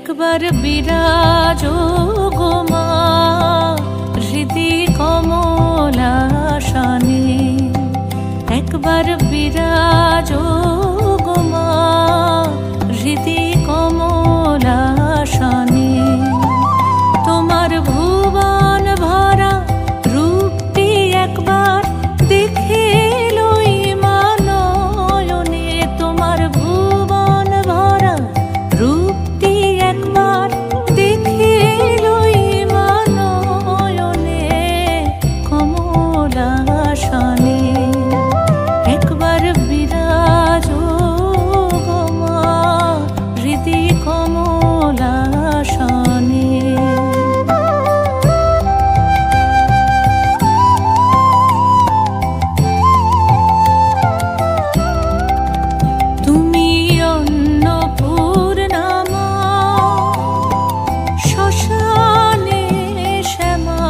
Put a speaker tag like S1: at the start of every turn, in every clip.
S1: একবার বিরাজো গো মা হৃদি কমলাসনে, একবার বিরাজো গো মা হৃদি কমলাসনে। তোমার ভুবন ভরা রূপটি একবার দেখে লই মা নয়নে, তোমার ভুবন ভরা রূপটি একবার দেখে লই মা নয়নে কমলাসনে। একবার বিরাজো গো মা হৃদি কমলাসনে। তুমি অন্নপূর্ণা মা শ্মশানে শ্যামা,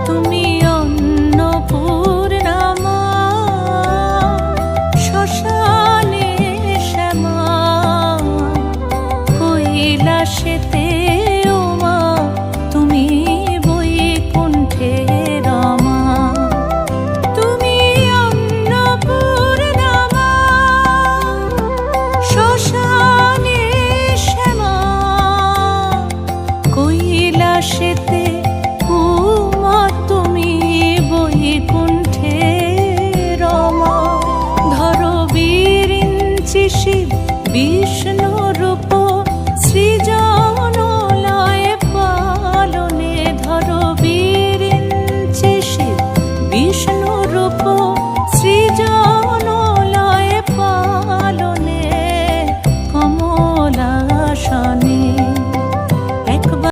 S1: তুমি অন্নপূর্ণা মা শ্মশানে শ্যামা। কৈলাসেতে